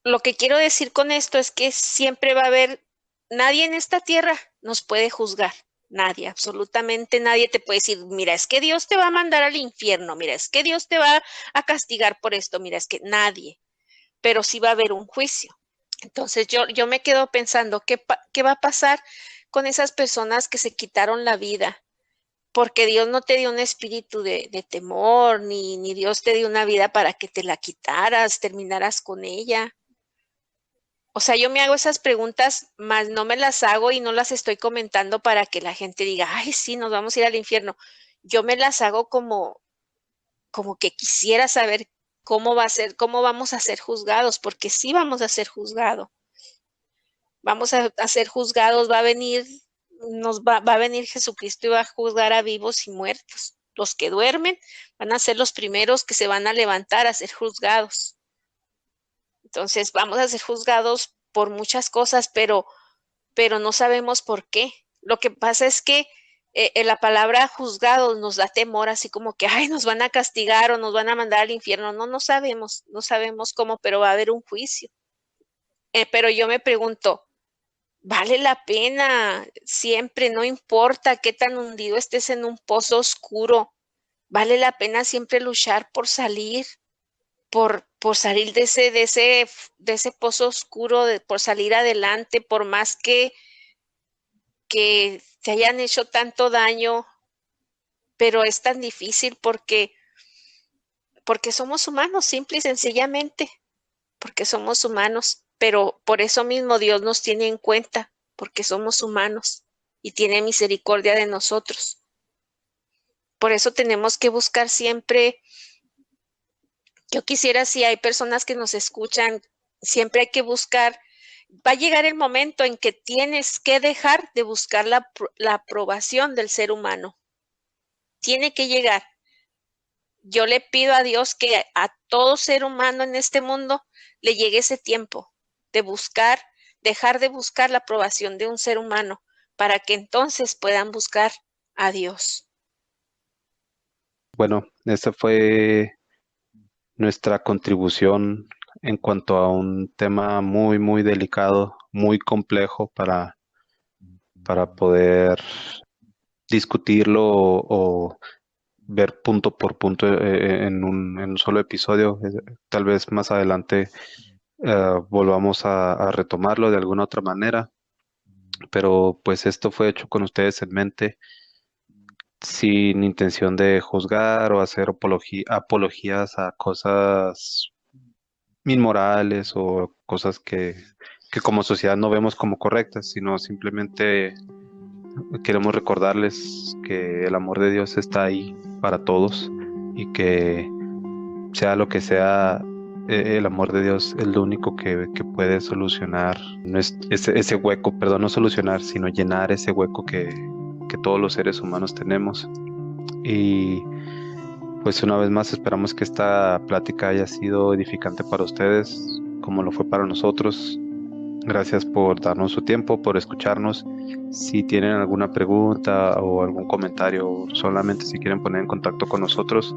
lo que quiero decir con esto es que siempre va a haber, nadie en esta tierra nos puede juzgar. Nadie, absolutamente nadie te puede decir, mira, es que Dios te va a mandar al infierno, mira, es que Dios te va a castigar por esto, mira, es que nadie, pero sí va a haber un juicio. Entonces yo me quedo pensando, ¿qué va a pasar con esas personas que se quitaron la vida? Porque Dios no te dio un espíritu de temor, ni Dios te dio una vida para que te la quitaras, terminaras con ella. O sea, yo me hago esas preguntas, mas no me las hago y no las estoy comentando para que la gente diga, ay, sí, nos vamos a ir al infierno. Yo me las hago como que quisiera saber cómo va a ser, cómo vamos a ser juzgados, porque sí vamos a ser juzgados. Vamos a ser juzgados, va a venir, va a venir Jesucristo y va a juzgar a vivos y muertos. Los que duermen van a ser los primeros que se van a levantar a ser juzgados. Entonces, vamos a ser juzgados por muchas cosas, pero no sabemos por qué. Lo que pasa es que la palabra juzgados nos da temor, así como que, ay, nos van a castigar o nos van a mandar al infierno. No, no sabemos cómo, pero va a haber un juicio. Pero yo me pregunto, ¿vale la pena siempre? No importa qué tan hundido estés en un pozo oscuro, ¿vale la pena siempre luchar por salir? Por salir de ese pozo oscuro, por salir adelante, por más que te hayan hecho tanto daño, pero es tan difícil porque somos humanos, simple y sencillamente, porque somos humanos, pero por eso mismo Dios nos tiene en cuenta, porque somos humanos y tiene misericordia de nosotros. Por eso tenemos que buscar siempre. Yo quisiera, si hay personas que nos escuchan, siempre hay que buscar, va a llegar el momento en que tienes que dejar de buscar la aprobación del ser humano. Tiene que llegar. Yo le pido a Dios que a todo ser humano en este mundo le llegue ese tiempo de buscar, dejar de buscar la aprobación de un ser humano para que entonces puedan buscar a Dios. bueno, esta fue nuestra contribución en cuanto a un tema muy, muy delicado, muy complejo para poder discutirlo o ver punto por punto en un solo episodio. Tal vez más adelante volvamos a retomarlo de alguna otra manera, pero pues esto fue hecho con ustedes en mente, sin intención de juzgar o hacer apologías a cosas inmorales o cosas que como sociedad no vemos como correctas, sino simplemente queremos recordarles que el amor de Dios está ahí para todos y que sea lo que sea, el amor de Dios es lo único que puede solucionar ese hueco, perdón, no solucionar, sino llenar ese hueco que todos los seres humanos tenemos. Y pues una vez más esperamos que esta plática haya sido edificante para ustedes, como lo fue para nosotros. Gracias por darnos su tiempo, por escucharnos. Si tienen alguna pregunta o algún comentario, solamente si quieren poner en contacto con nosotros,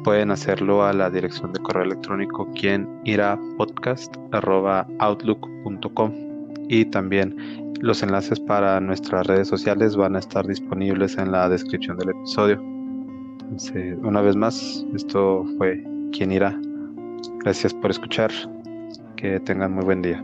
pueden hacerlo a la dirección de correo electrónico quienirapodcast@outlook.com, y también los enlaces para nuestras redes sociales van a estar disponibles en la descripción del episodio. Entonces, una vez más, esto fue Quien Irá. Gracias por escuchar. Que tengan muy buen día.